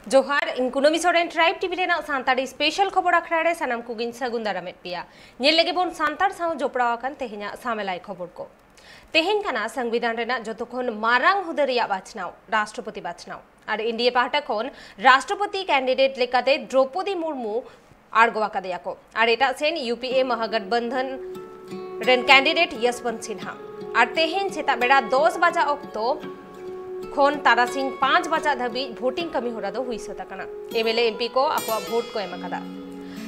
जोहार इन कुनमी सोरेन ट्राइब टीवी रेना सांताड़ी स्पेशल खबर अखड़ा रे सनम कुगिन सगुन दारामेट पिया नेल लगे बोन सांताड़ साव जोपड़ा अकन तेहेना सामेलाई खबर को तेहेन काना संविधान रेना जतोखन मारांग हुदा रिया बाछनाव राष्ट्रपति बाछनाव और इंडिया पाहटा खन राष्ट्रपति कैंडिडेट लेकाते द्रौपदी मुर्मू आड़गो आकादेया को और एटा सेन यूपीए महागठबंधन रेन कैंडिडेट यशवंत सिन्हा और तेहेन सेता बेड़ा 10 बजा ऑक्टो खन तारासिंग 5 बजा धाबी भोटिंग कमी होरा दो हुई सता कना एमएलए एमपी को आपवा भोट को एमकादा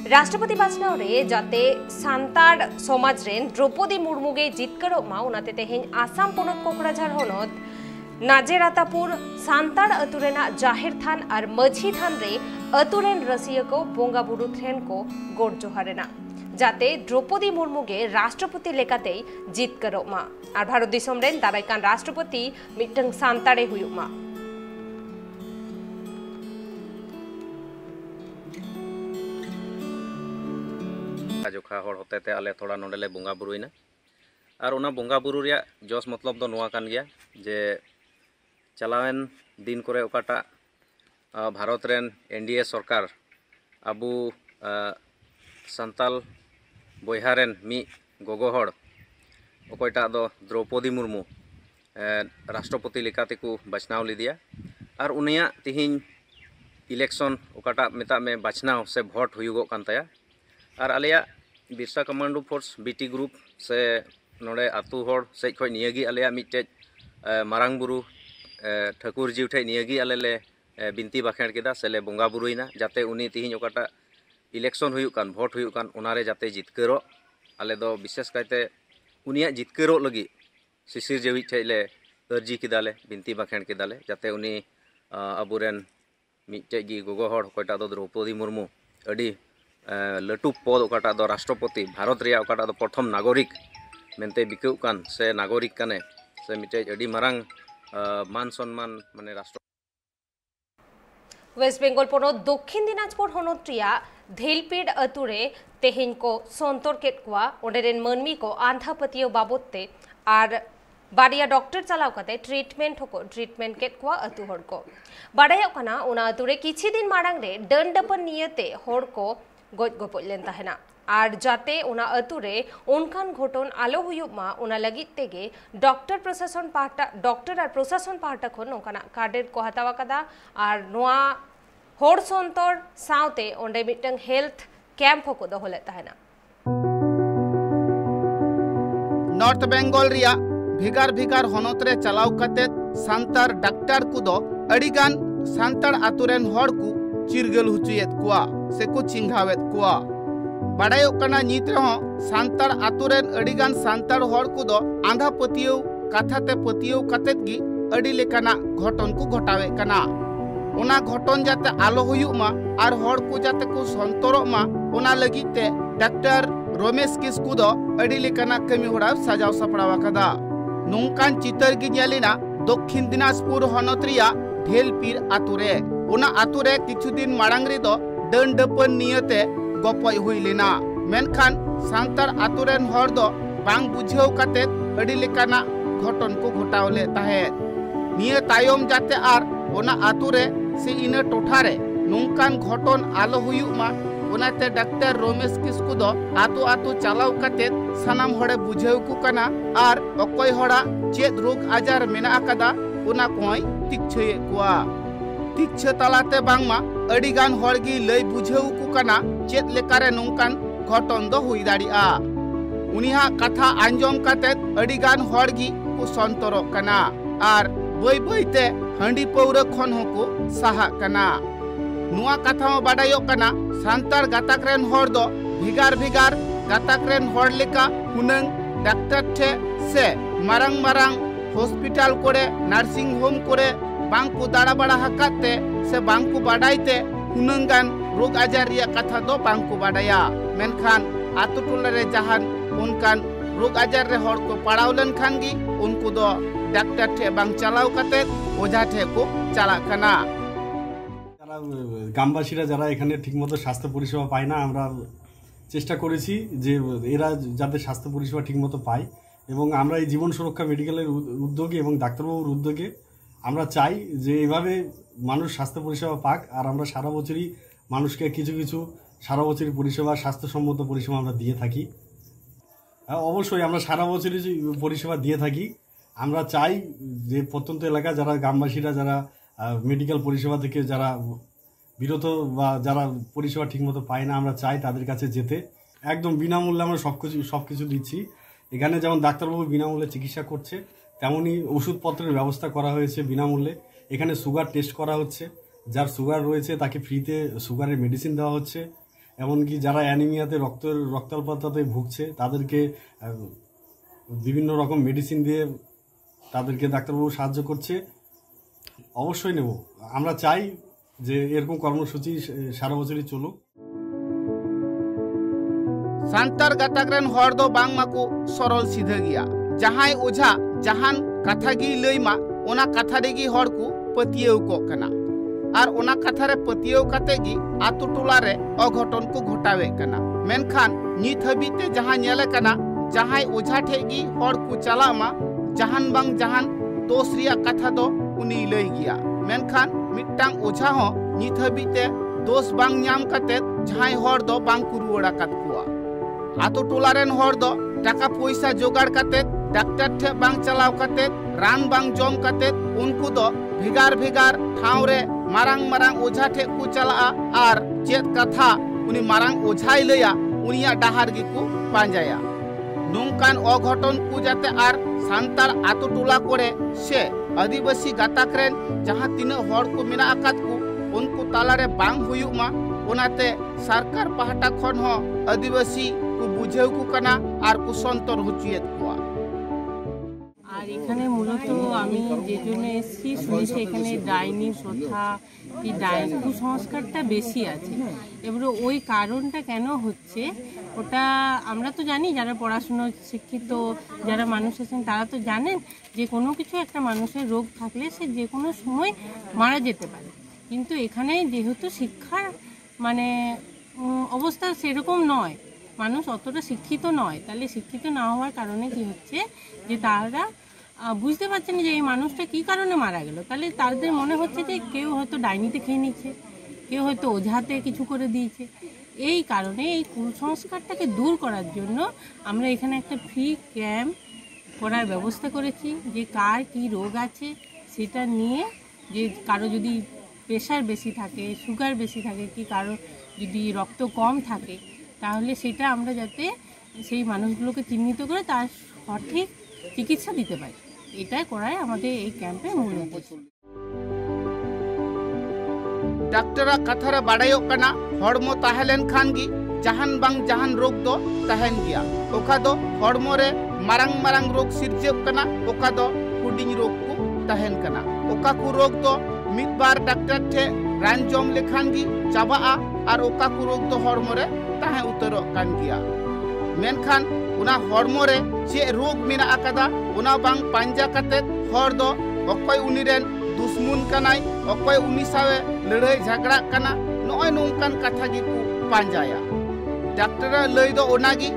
राष्ट्रपति बाछनाव रे जाते सांताड़ समाज रेन द्रौपदी मुर्मू गे जितकरो मा उनाते तेहेन आसाम पोनत कोकराझार होनत नाजेरातापुर सांताड़ अतुरेना जाहिर थान और मझी थान रे अतुरेन रसिया को बोंगा बुरु थ्रेन को गोड जोहारेना जाते द्रौपदी मुर्मू गे राष्ट्रपति लेकाते जितकरो मा और भारत दिसम रेन दारायकान राष्ट्रपति मिटंग सांताड़े हुयु मा जोखा होड़ होते ते आले थोड़ा नोडेले बोंगा बुरुइना और उना बोंगा बुरु रिया जोस मतलब दो नोआ कान गया जे चलावेन दिन करे ओकाटा भारत रेन एनडीए सरकार अबु संताल बोहारेन मी गोगो होड़ ओकोयटा दो द्रौपदी मुर्मू राष्ट्रपति लेकाते को बाछनाव लिदिया और उनिया तिहिन इलेक्शन ओकाटा मेता में बाछनाव से भोट हुयुगो कान ताया और Alia Birsa commando force BT group से नोडे आतु होड़ से खय नियगी आलिया मिटे मारांग बुरु ठाकुर जी ठे नियगी आलेले बिनती बाखेड़ केदा सेले बोंगा बुरुइना जाते उनी तिहिन ओकाटा इलेक्शन हुयुग कान भोट हुयुग कान उनारे जाते जितकरो आले दो विशेष कायते उनिया जितकरो लगी शिशिर जेवी ठेले अर्जी केदाले बिनती बाखेड़ केदाले जाते उनी अबुरेन मिटे गी गोगो होड़ ओकाटा दो द्रौपदी मुर्मू अडी लटू पद ओकाटा दो राष्ट्रपति भारत रिया ओकाटा दो प्रथम नागरिक मेनते बिकौ कान से नागरिक काने से मिटे अडी मारांग मान सम्मान माने राष्ट्र वेस्ट बेंगल पोनो दक्षिण दिनाजपुर होनत रिया धेलपीड़ अतुरे तेहेन को संतर केट कोआ ओडेरेन मानमी को आंधा पतियो बाबतते और बारिया डॉक्टर चलाव कते ट्रीटमेंट केट कोआ अतु होड़ को बाडायो कना उना अतुरे किछि दिन मारांग रे दंडपन नियते होड़ को गज गपoj लेन ताहेना और जाते उना अतुरे उनकान घटन आलो हुयुग मा उना लगित तेगे डॉक्टर और प्रशासन पाहटा खन नोकाना कार्डेट को हतावा कदा और नोआ होड़ संतर सावते ओंडे मिटंग हेल्थ कैंप को दोहले ताहेना नॉर्थ बेंगल रिया भिगार भिगार होनत रे चलाव कते सांतार डॉक्टर को दो अडिगान सांतार आतुरेन होड़ को चिरगल हुचुयेत कुआ से को चिंघावेत कुआ बाडायो कना नित रहो सांतार आतुरेन अडिगान सांतार होड़ को दो आंधा पतियो कथाते पतियो कतेत गी अडी लेकाना घटन को घटावे कना उना घटन जाते आलो हुयुग मा और होड़ को जाते को संतरो मा उना लगिते डॉक्टर रमेश किस्कु दो अडी लेकाना कमी होड़ा सजाव सपड़ावा कदा नोंकान चितर गी नेलिना दक्षिण दिनाजपुर होनत रिया धेलपीड़ आतुरे उना आतुरे किछु दिन मारांग रे दो दंडपन नियते गपय हुई लेना मेनखान सांतार आतुरेन होड़ दो बांग बुझेव काते अडी लेकाना घटन को घटावले ताहे निय तायम जाते आर ओना आतुरे से इना टोठारे नोंकान घटन आलो हुयुग मा ओनाते डॉक्टर रमेश किस्कु दो आतु आतु चलाव काते सनाम होड़े बुझेव को कना आर अकय होड़ा चेद रोग आजार मेना आकादा ओना कोय तिक्षये कुआ तिक्ष तालाते बांगमा अडिगान होड़गी लय बुझेव को कना चेद लेकारे नोंकान घटन दो हुई दाड़िया उनिहा कथा आंजम काते अडिगान होड़गी को संतरो कना आर बय बयते हंडी पौरा खन होको साहा कना नुआ कथा में बाडायो कना सांतार गाताक रेन होड़ दो भिगार भिगार गाताक रेन होड़ लेका हुनंग डॉक्टर ठे से मारांग हॉस्पिटल कोरे नर्सिंग होम कोरे बांको दाड़ा बड़ा हकाते से बांको बाडाइते हुनंगान रोग आजार रिया कथा दो बांको बाडाया मेनखान आतु टोला रे जहान उनकान रोग आजार रे होड़ को पड़ाव लेन खान गी उनको दो डॉक्टर ठे बांग चलाव कते ओझा ठे को चला कना গ্রামবাসীরা যারা এখানে ঠিকমতো স্বাস্থ্য পরিষেবা পায় না আমরা চেষ্টা করেছি যে এরা যাতে স্বাস্থ্য পরিষেবা ঠিকমতো পায় এবং আমরা এই জীবন সুরক্ষা মেডিকেলের উদ্যোগে এবং ডাক্তারবাবুর উদ্যোগে আমরা চাই যে এইভাবে মানুষ স্বাস্থ্য পরিষেবা পাক, আর আমরা সারা বছরই মানুষকে কিছু কিছু সারা বছরই পরিষেবা, স্বাস্থ্যসম্মত পরিষেবা আমরা দিয়ে থাকি। অবশ্যই আমরা সারা বছরই পরিষেবা দিয়ে থাকি। আমরা চাই যে প্রত্যন্ত এলাকা যারা গ্রামবাসীরা যারা মেডিকেল পরিষেবা থেকে যারা বিরত বা যারা পরিষেবা ঠিকমতো পায় না, আমরা চাই তাদের কাছে যেতে। একদম বিনামূল্যে আমরা সব কিছু দিচ্ছি। এখানে যেমন ডাক্তারবাবু বিনামূল্যে চিকিৎসা করছে, তেমনই ওষুধপত্রের ব্যবস্থা করা হয়েছে বিনামূল্যে। এখানে সুগার টেস্ট করা হচ্ছে, যার সুগার রয়েছে তাকে ফ্রিতে সুগারের মেডিসিন দেওয়া হচ্ছে। এমনকি যারা অ্যানিমিয়াতে রক্তাল্পতাতে ভুগছে তাদেরকে বিভিন্ন রকম মেডিসিন দিয়ে তাদেরকে ডাক্তারবাবু সাহায্য করছে। অবশ্যই নেব, আমরা চাই যে এরকম কর্মসূচি সারা বছরই চলুক। सान्तार गाताकरेन हर दो बांग माको सरल सीधा गया जहां ओझा जहान कथा गी लैमा ओना कथा रेगी हर को पतियेव को कना और ओना कथा रे पतियेव काते गी आतु टोला रे अघटन को घटावे कना। मेनखान नित हबीते जहां नेले कना जहां ओझा ठेगी हर को चलामा जहान बांग जहान दोष रिया कथा दो उनी लई गया। मेनखान मिट्टांग ओझा हो नित हबीते दोष बांग न्याम काते जहां हर दो बांग को रुवाड़ा कात कुआ। आतो टोलारेन हर दो टाका पैसा जोगाड़ काते डाक्टर ठे बांग चलाव काते रान बांग जम काते उनको दो भिगार भिगार ठाव रे मारांग मारांग ओझा ठे को चला आर चेत कथा उनी मारांग ओझाई लया उनिया डाहार गी को पांजाया। नोंकान अघटन को जाते आर सान्तार आतो टोला कोरे से आदिवासी गाताकरेन जहां तीन हर को मेना आकात को उनको तालारे बांग हुयुक मा ओनाते सरकार पाहटा खन हो आदिवासी को बुझेव को कना आर को संतर हुचियत कुआ। আর এখানে মূলত আমি যে জন্য এসেছি শুনেছি এখানে ডাইনি প্রথা কি ডাইনি কুসংস্কারটা বেশি আছে। এবারে ওই কারণটা কেন হচ্ছে ওটা আমরা তো জানি, যারা পড়াশুনো শিক্ষিত যারা মানুষ আছেন তারা তো জানেন যে কোনো কিছু একটা মানুষের রোগ থাকলে সে যে কোনো সময় মারা যেতে পারে। কিন্তু এখানে যেহেতু শিক্ষার মানে অবস্থা সেরকম নয়, মানুষ অতটা শিক্ষিত নয়, তাহলে শিক্ষিত না হওয়ার কারণে কি হচ্ছে যে তারা বুঝতে পারছেন যে এই মানুষটা কী কারণে মারা গেল। তাহলে তাদের মনে হচ্ছে যে কেউ হয়তো ডাইনিতে খেয়ে নিচ্ছে, কেউ হয়তো ওঝাতে কিছু করে দিয়েছে। এই কারণে এই কুসংস্কারটাকে দূর করার জন্য আমরা এখানে একটা ফ্রি ক্যাম্প করার ব্যবস্থা করেছি, যে কার কী রোগ আছে সেটা নিয়ে, যে কারো যদি প্রেশার বেশি থাকে, সুগার বেশি থাকে, কি কারো যদি রক্ত কম থাকে, তাহলে সেটা আমরা যাতে সেই মানুষগুলোকে চিহ্নিত করে তার সঠিক চিকিৎসা দিতে পারি, এটাই করাই আমাদের এই ক্যাম্পের মূল উদ্দেশ্য। डाक्टरा कथारे बाड़ायो कना हड़मो ताहेलेन खान गी जहान बांग जहान रोग दो ताहेन गया। ओका दो हड़मो रे मारांग मारांग रोग सिरजेव कना, ओका दो हुडिंग रोग को ताहेन कना। ओका को रोग दो मिद बार डाक्टर ठे रान जम लेखान गी चाबाआ और ओका को रोग दो हड़मो रे ताहे उतरो कान गया। मेनखान उना हड़मो रे चे रोग मेना आकादा उना बांग पांजा काते हर दो अकय उनी रेन दुश्मन कनाय अकय उनी सावे लड़ाई झगड़ा कना नय नोंकान कथा गी को पांजाया। डाक्टर लय दो ओनागी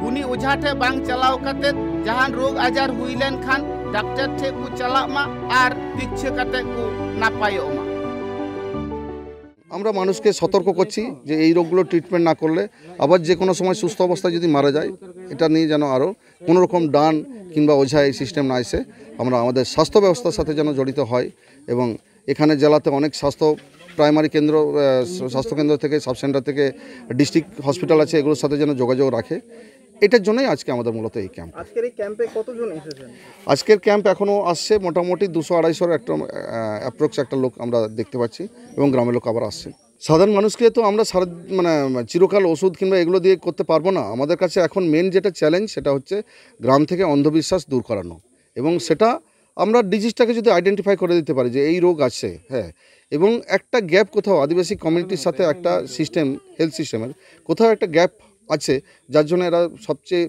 उनी ओझा ठे बांग चलाव काते जहान रोग आजार हुइलेन खान डाक्टर ठे को चलामा आर दिच्छे काते को नापायोमा। আমরা মানুষকে সতর্ক করছি যে এই রোগগুলো ট্রিটমেন্ট না করলে আবার যে কোনো সময় সুস্থ অবস্থায় যদি মারা যায়, এটা নিয়ে যেন আরও কোনো রকম ডান কিংবা ওঝা এই সিস্টেম না এসে আমরা আমাদের স্বাস্থ্য ব্যবস্থার সাথে যেন জড়িত হয়। এবং এখানে জেলাতে অনেক প্রাইমারি কেন্দ্র, স্বাস্থ্যকেন্দ্র থেকে সাব সেন্টার থেকে ডিস্ট্রিক্ট হসপিটাল আছে, এগুলোর সাথে যেন যোগাযোগ রাখে। এটার জন্যই আজকে আমাদের মূলত এই ক্যাম্প। আজকের এই ক্যাম্পে কতজন এসেছেন? আজকের ক্যাম্প এখনও আসছে মোটামুটি 200-250 একটা অ্যাপ্রক্স একটা লোক আমরা দেখতে পাচ্ছি, এবং গ্রামের লোক আবার আসছে। সাধারণ মানুষকে তো আমরা চিরকাল ওষুধ কিংবা এগুলো দিয়ে করতে পারবো না। আমাদের কাছে এখন মেন যেটা চ্যালেঞ্জ সেটা হচ্ছে গ্রাম থেকে অন্ধবিশ্বাস দূর করানো, এবং সেটা আমরা ডিজিজটাকে যদি আইডেন্টিফাই করে দিতে পারি যে এই রোগ আছে, হ্যাঁ, এবং একটা গ্যাপ কোথাও আদিবাসী কমিউনিটির সাথে একটা সিস্টেম, হেলথ সিস্টেমের কোথাও একটা গ্যাপ আছে, যার জন্য এরা সবচেয়ে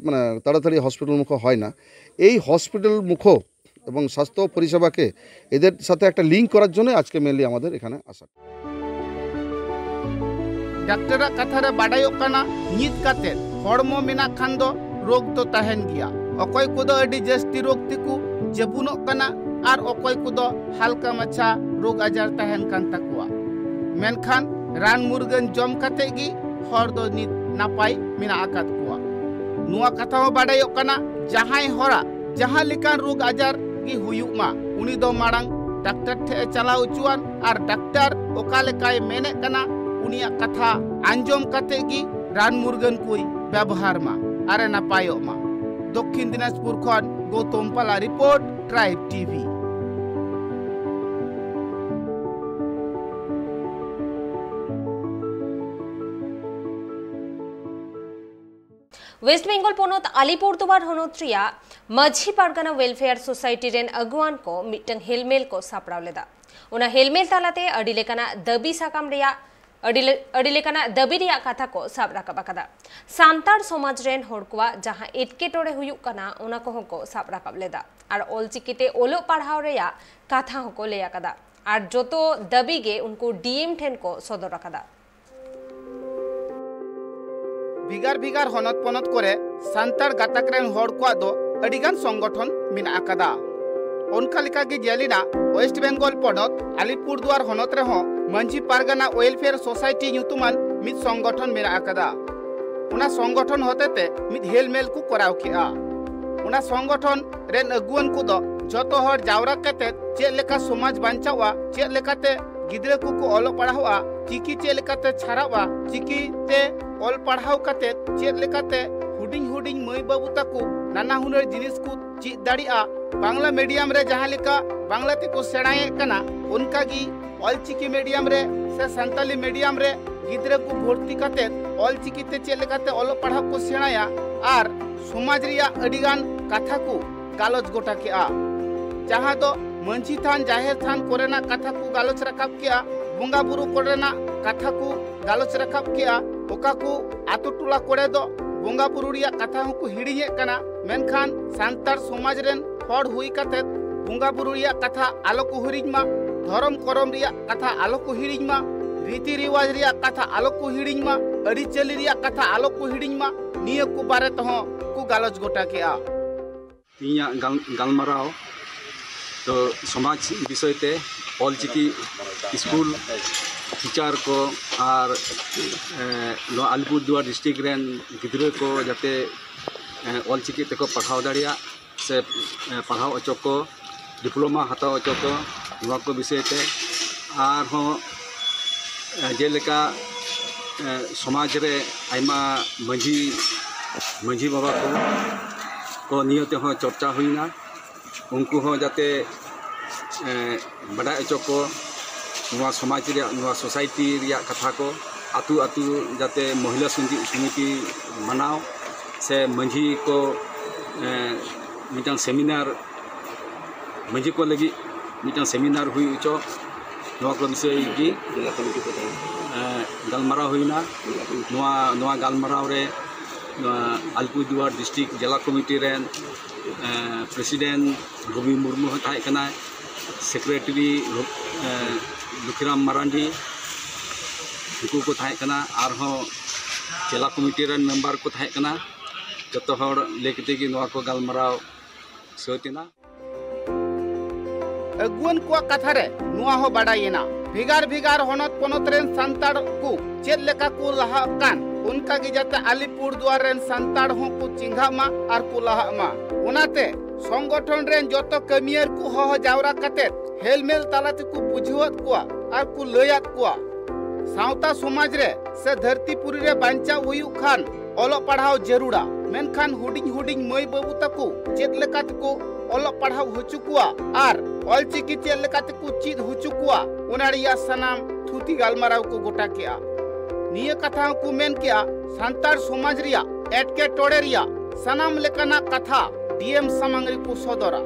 তাড়াতাড়ি হসপিটাল মুখ হয় না। এই হসপিটাল মুখ এবং স্বাস্থ্য পরিষেবাকে এদের সাথে একটা লিঙ্ক করার জন্য আজকে মেনলি আমাদের এখানে আসা। डाक्टरा कथारे बाड़ायो कना नित काते हड़मो मेना खान दो रोग दो ताहेन गया। अकय को दो अडी जस्ती रोग तिकु जेबुनो कना और अकोय कुदो हल्का मच्छा रोग आजार तहन कान तकुआ मेनखान रान मुर्गन जम कते गी हर दो नित नापाय मेना आकात कुआ नुआ कथा हो बाडायोक कना जहां हरा जहां लेकान रोग आजार गी हुयुक मा उनी दो माड़ांग डॉक्टर ठे चलाव चुआन और डॉक्टर ओका लेकाय मेने कना उनिया कथा आंजम कते गी रान मुर्गन कोई व्यवहार मा अरे नापायोक मा दक्षिण दिनाजपुर खन Gautam Pal report tribe TV. West Bengal पोनोत अलीपुरदुआर होनोत रिया माझी पारगाना वेलफेयर सोसाइटी रेन अगुआन को मिटन हेलमेल को सापड़ाव लेदा उना हेलमेल तालाते अडी लेकाना दबी साकाम रिया अडी लेकाना दबी रिया कथा को साब राकाब आकादा सांतार समाज रेन होड़ कोवा जहां एटकेटोड़े हुयुक काना उना को साब राकाब लेदा और ऑलचिकीते ओलो पढ़ाव रिया कथा को ले आकादा और जोतो दबी गे उनको डीएम ठेन को सदर आकादा भिगार भिगार हनत पनत करे सांतार गाताक रेन होड़ कोवा दो अडिगान संगठन मेना आकादा उनका लेका गे जेलिना वेस्ट बेंगल पनत अलीपुरदुआर हनत रे हो मंझी पारगाना वेलफेयर सोसाइटी ᱧᱩᱛᱩᱢᱟᱱ मिद संगठन मेना आकादा उना संगठन होतेते मिद हेलमेल को कराव केआ उना संगठन रेन अगुवन को दो जतो हर जावरा कते चेक लेका समाज बांचावा चेक लेकाते गिद्रे को ओलो पढ़ावा चिकी चेक लेकाते छारावा चिकी ते ओल पढ़ाव कते चेक लेकाते हुडिंग हुडिंग मई बाबू ताकू नाना हुनर जिनिस को चीज दाड़िया बांग्ला मीडियम रे जहां लेका बांग्ला ते को सेणाए कना उनका गी ऑलचिकी मीडियम रे से संताली मीडियम रे गिद्रे को भर्ती कते ऑलचिकी ते चेक लेकाते ओलो पढ़ाव को सेणाया और समाज रिया अडिगान कथा को गालोच गोटा केआ जहां दो मंझी थान जाहेर थान कोरेना कथा को गालोच रकाब केआ बुंगा बुरु कोरेना कथा को गालोच रकाब केआ ओका को आतो टोला कोड़े दो बुंगा बुरु रिया कथा को हिड़िये कना मेनखान सांतार समाज रेन हड़ हुई कते बुंगा बुरु रिया कथा आलो को हिड़िमा धर्म करम रिया कथा आलो को हिड़िमा रीति रिवाज रिया कथा आलो को हिड़िमा अड़ी चली रिया कथा आलो को हिड़िमा निये को बारे तो को गालोच गोटा केआ इया गालमाराव तो समाज विषय ते ऑलचिकी स्कूल टीचर को और अलीपुरदुआर डिस्ट्रिक्ट रेन गिद्रे को जाते ऑलचिकी ते को पढ़ाव दाड़िया से पढ़ाव अचो को डिप्लोमा हताव अचो को नवा को विषय ते और हो जेलेका समाज रे आयमा मंझी बाबा को नियते हो चर्चा हुईना उनको हो जाते बड़ा अचो को नुआ समाज रे नुआ सोसाइटी रिया कथा को आतु आतु जाते महिला समिति मनाव से मंझी को मिटान सेमिनार मंझी को लगी मिटान सेमिनार हुई उचो नुआ को विषय की गालमाराव हुईना नुआ गालमाराव रे अलीपुरदुआर डिस्ट्रिक्ट जिला कमिटी रेन प्रेसिडेंट रवि मुर्मू ताहे कना सेक्रेटरी लुखीराम मारांडी उनको को ताहे कना और हो जिला कमिटी रेन मेंबर को ताहे कना जतो हर लेकते की नवा को गालमाराव सोतिना अगुवन को कथा रे नुआ हो बाडायेना भिगार भिगार होनत पनत रेन सांताड़ को चेक लेका को लहा कान उनका की जाते अलीपुरदुआर रेन सांताड़ हो को चिंघा मा और को लहा मा उनाते संगठन रेन जतो कमियर को हो जावरा कते हेलमेल तालाते को बुझवत को और को लयात को सावता समाज रे से धरतीपुरी रे बांचा हुयु खान ओलो पढ़ाव जरूरा मेनखान हुडिंग हुडिंग मई बाबू तको चेक लेकात को ओलो पढ़ाव हुचुकुआ और ऑलचिकी चेक लेकात को चीज हुचुकुआ उनाड़िया सनाम थुती गालमाराव को गोटा केआ निये कथा को मेन केआ सांतार समाज रिया एटके टोड़े रिया सनाम लेकाना कथा डीएम सामंगरी को सदरा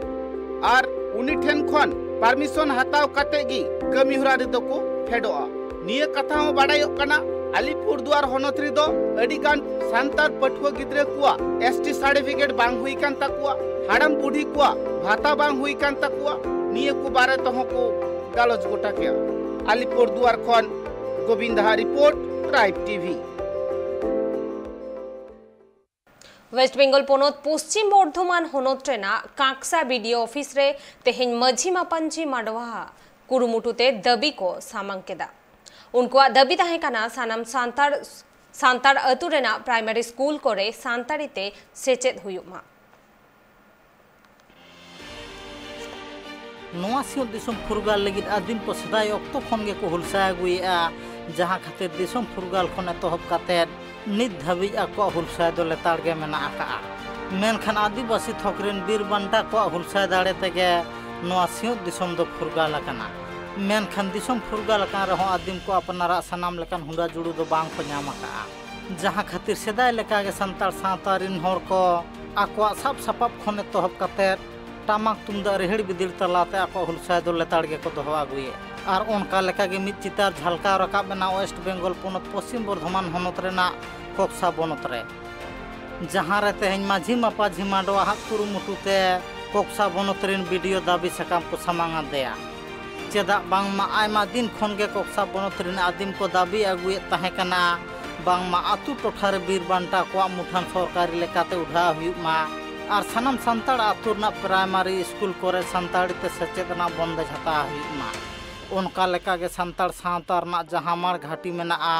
और उनी ठेन खन परमिशन हताव कते गी कमी हुरा रे को फेडोआ निये कथा हो बाडायो कना अलीपुरदुआर होनत रे दो अडिगान सांतार पठुआ गिद्रे कुआ एसटी सर्टिफिकेट बांग हुई कान तकुआ हाड़म बुढ़ी कुआ भाता बांग हुई कान तकुआ निये को बारे तो को गालोच गोटा केआ अलीपुरदुआर खन Govinda report tribe TV. West Bengal पोनोत पश्चिम बर्धमान होनोत रेना कांकसा बीडीओ ऑफिस रे तेहेन माझी मापांजी माडवा कुरुमुटुते दबी को सामांग केदा उनको दबी ताहे काना सानाम सांतार अतु रेना प्राइमरी स्कूल कोरे सांतारीते सेचेद हुयुमा नोआ सियों दिसम फुरगाल लगित आदिम को सदाय अक्तो खन गे को हुलसा गुइआ जहां खातिर दिसम फुरगाल खन एतहब काते नित धाबी आको हुलसा दो लेतार गे मेना आका मेनखान आदिवासी थकरेन बीर बांटा को हुलसा दाड़े तेगे नोआ सियों दिसम दो फुरगाल काना मेनखान दिसम फुरगाल कान रहो आदिम को अपनारा सनाम लेकान हुंडा जुड़ू दो बांग को ᱧᱟᱢ आका जहां खातिर सदाय लेका गे संताल सावतारिन हर को आको साब सापाब खन एतहब काते टामक तुमदा रेहड़ बिदिल तलाते आको हुलसा दो लेतार गे को दोहो आगुए और उनका लेका गे मित चितार झलका रकाब बना वेस्ट बेंगल पोनत पश्चिम बर्धमान होनत रेना कोक्सा बनत रे जहां रे तेहेन माझी मापा झिमाडवा हाक कुरुमुटुते कोक्सा बनत रेन वीडियो दाबी सकाम को सामांगा देया चेदा बांगमा आयमा दिन खन गे कोक्सा बनत रेन आदिम को दाबी आगुए ताहे कना बांगमा आतु टोठारे बीर बांटा को मुठान सरकारी लेकाते उठा हुयुमा और सानाम सांताड़ आतुरना प्राइमरी स्कूल कोरे सांताड़ी ते सचेतना बंद हता हुयुमा उनका लेका गे सांताड़ सावतारना जहां मार घाटी मेनाआ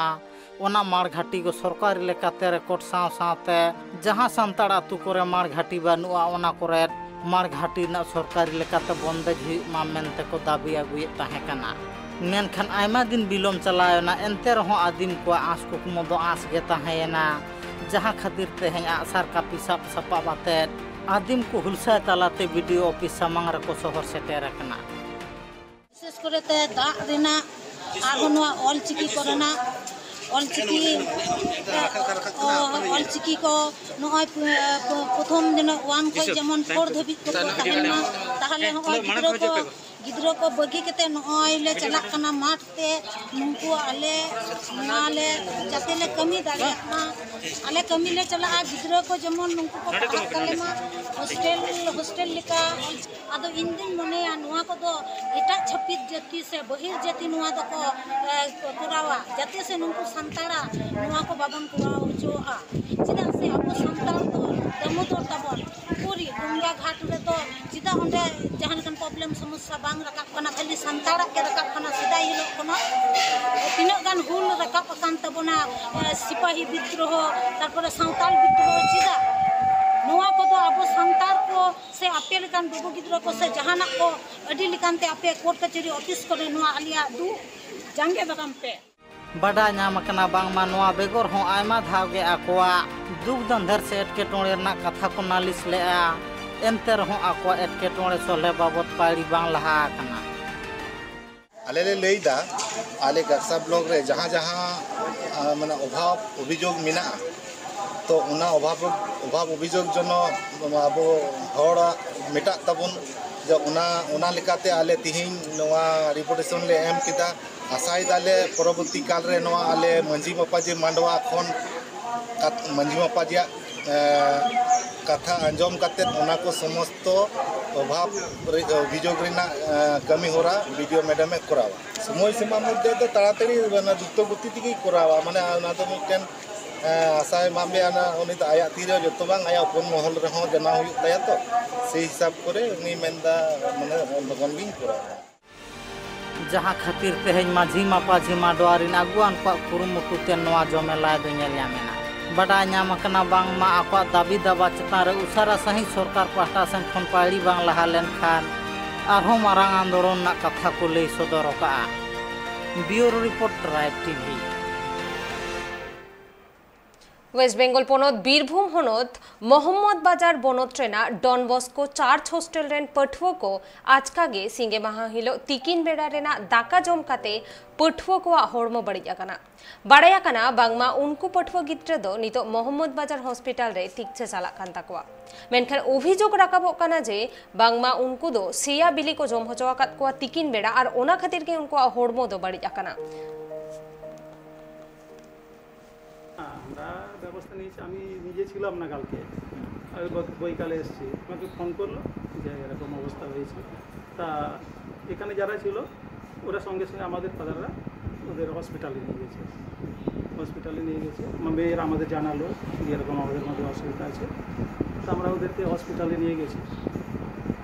ओना मार घाटी को सरकारी लेकाते रेकॉर्ड साव सावते जहां सांताड़ आतु कोरे मार घाटी बानुआ ओना कोरे मार घाटी ना सरकारी लेकाते बंद हुयुमा मेनते को दाबी आगुए ताहे काना मेनखान आयमा दिन बिलोम चलायना एनते रहो आदिम को आस कुकमो दो आस गे ताहेना जहां खातिर तेहें आसार का पिसाब सपा बाते आदिम को हुलसा तालाते वीडियो ऑफिस सामांग रको शहर सेटेर कना विशेष करते दाग रेना आगोनवा ऑलचिकी करना ऑलचिकी को नय प्रथम दिन 1 को जेमन 4 धबी को ताहेना ताहले हो गिद्रो को बगी केते नय ले चलाक कना माठ ते नुको आले नाले जाते ले कमी दाले आले कमी ले चला गिद्रो को जेमन नुको को पढ़ा कले मा हॉस्टल लिका आदो इन दिन मने नुआ को तो एटा छपित जाति से बहिर जाति नुआ दो को कोरावा जाते से नुको संताड़ा नुआ को बाबन कोराव जोआ चिदा से अब संताड़ तो दमो तो तबन पूरी गंगा घाट रे तो चिदा ओंडे जहान कन प्रॉब्लम समस्या बांग रकाब कना खाली संताड़ा के रकाब कना सीधा हिलो कना तीना गान हुल रकाब कान तबना सिपाही विद्रोह तारपर सावताल विद्रोह चिदा नुआ को तो अब संताड़ को से आपे लेकान बाबू गिद्रो को से जहाना को अडी लेकान ते आपे कोर्ट कचेरी ऑफिस करे नुआ आलिया दू जांगे दाम पे बड़ा नाम कना बांगमा नुआ बेगर हो आयमा धावगे आकोआ दुख दंधर से एटकेटोणे ना कथा को नालिस लेआ एनते रहो आकोआ एटकेटोणे सोले बाबत पाड़ी बांग लहा कना आले ले लेदा आले गक्सा ब्लॉक रे जहां जहां माने अभाव अभियोग मिना तो उना अभाव अभियोग जनो अब हड़ा मेटा तबन जो उना लेकाते आले तिहिन नवा रिपोर्टेशन ले एम किदा आशाई दाले परवर्ती काल रे नवा आले मंजी मापाजी मांडवा खन मंजी मापाजी कथा अंजम काते उना को समस्त अभाव अभियोग रेना कमी होरा वीडियो मैडम करावा समय सीमा मध्य तो ताड़ाताड़ी द्रुत गति तेगी करावा माने उना तो मिटन आशाय मामे आना उनी तो आया तीरे जतो बांग आया अपन महल रे हो जना हुई ताया तो से हिसाब करे उनी मेंदा माने लगन बिन करावा जहां खातिर तेहें माझी मापा झिमाडवारिन आगुआन को कुरुमुटुते नोआ जमेला दो नेलयामेना बड़ा नाम कना बांग मा आको दाबी दाबा चतान रे उसारा सही सरकार पाहटा सन खन पाड़ी बांग लहा लेन खान आरो मारांग आंदोलन ना कथा को लई सदर का bureau report right TV west Bengal पोनत बीरभूम होनत मोहम्मद बाजार बनत रेना डॉन बॉस्को चार्च हॉस्टल रेन पठुआ को आजका गे सिंगे माहा हिलो तिकिन बेड़ा रेना दाका जम काते पठुआ को हड़मो बड़ाया कना बांगमा उनको पठुआ गिद्रा दो नितो मोहम्मद बाजार हॉस्पिटल रे ठीकसे चला कान ताकवा मेनखान अभियोग राकाबो काना जे बांगमा उनको दो सिया बिली को जम हचवा कात को तिकिन बेड़ा और ओना खातिर के उनको हड़मो दो बड़िया कना ব্যবস্থা নিয়েছি আমি নিজে ছিলাম না কালকে বৈকালে এসেছি আমাকে ফোন করলো যে এরকম অবস্থা হয়েছে তা এখানে যারা ছিল ওরা সঙ্গে সঙ্গে আমাদের ফাদাররা ওদের হসপিটালে নিয়ে গেছে। হসপিটালে নিয়ে গেছে মেয়ের আমাদের জানালো যে এরকম আমাদের মধ্যে অসুবিধা আছে, তো আমরা ওদেরকে হসপিটালে নিয়ে গেছি,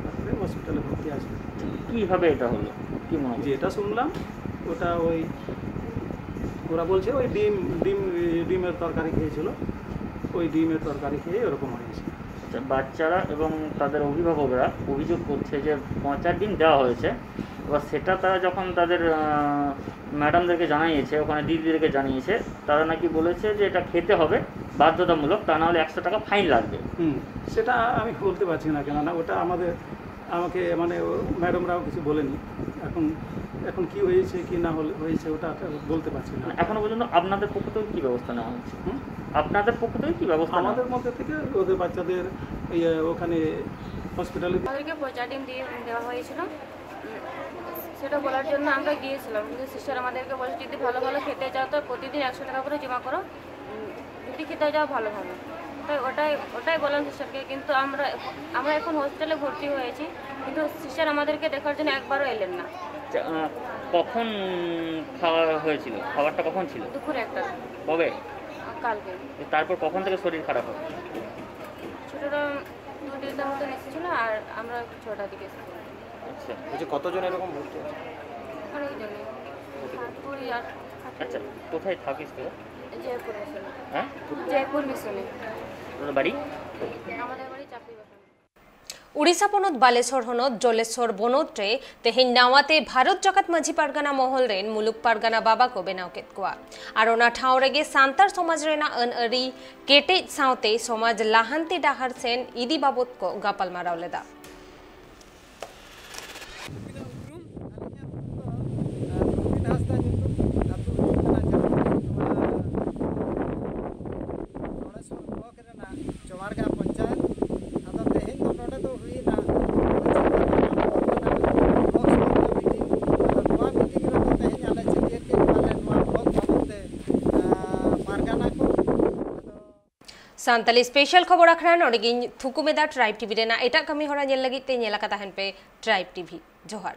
তারপরে হসপিটালে ভর্তি আছে। কীভাবে এটা হলো কি মনে হয়? যেটা শুনলাম ওটা ওই ওরা বলছে ওই ডিমের তরকারি খেয়েছিল, ওই ডিমের তরকারি খেয়ে ওরকম হয়েছে। আচ্ছা, বাচ্চারা এবং তাদের অভিভাবকরা অভিযোগ করছে যে পচার ডিম দেওয়া হয়েছে, এবার সেটা তারা যখন তাদের ম্যাডামদেরকে জানিয়েছে, ওখানে দিদিদেরকে জানিয়েছে, তারা নাকি বলেছে যে এটা খেতে হবে বাধ্যতামূলক, তা নাহলে 100 টাকা ফাইন লাগবে। সেটা আমি বলতে পারছি না, কেননা ওটা আমাকে মানে ম্যাডামরাও কিছু বলেনি। এখন কি হয়েছে কি না হয়েছে ওটা বলতে পারছি না। এখনো পর্যন্ত আপনাদের পক্ষ থেকে কী ব্যবস্থা নেওয়া হচ্ছে? আপনাদের পক্ষ থেকে কী ব্যবস্থা? আমাদের মধ্যে থেকে ওদের বাচ্চাদের ওখানে হসপিটালে আমাদেরকে পচা ডিম দেওয়া হয়েছিল, সেটা বলার জন্য আমরা গিয়েছিলাম, কিন্তু সিস্টার আমাদেরকে বলে যদি ভালো ভালো খেতে যাও তো প্রতিদিন 100 টাকা করে জমা করো, যদি খেতে যাও ভালো ভালো। তাই ওটাই বললাম সিস্টারকে, কিন্তু আমরা এখন হসপিটালে ভর্তি হয়েছি, কিন্তু সিস্টার আমাদেরকে দেখার জন্য একবারও এলেন না। কখন খাওয়া হয়েছিল? খাবারটা কখন ছিল? দুপুরে 1টা। কবে? কালকে। তারপর কখন থেকে শরীর খারাপ হয়? ছোটরা 2-3টার মতন এসেছিল আর আমরা 6টার দিকে এসেছি। আচ্ছা, বলছি কতজন এরকম ভর্তি আছে? অনেকজনই। আচ্ছা, কোথায় থাকিস তোরা? জয়পুর মিশনে। হ্যাঁ, জয়পুর মিশনে। তোর বাড়ি? আমাদের বাড়ি চাপড়ি বাসা। उड़ीसा पनत बालेश्वर हनत जलेश्वर बनोत्रे तेहेन नावाते भारत जगत माझी पारगाना महल रेन मुलुक पारगाना बाबा को बेनाव केत कोआ आर ओना ठाव रेगे सांतार समाज रेना अन अरी केटे सावते समाज लाहांती डाहार सेन इदी बाबत को गापल माराव लेदा। सांताली स्पेशल खबर आखरा नोडेगिन थुकुमेदा ट्राइब टीवी रेना एटा कमी हरा नेल लगी ते नेला कता हन पे ट्राइब टीवी जोहार।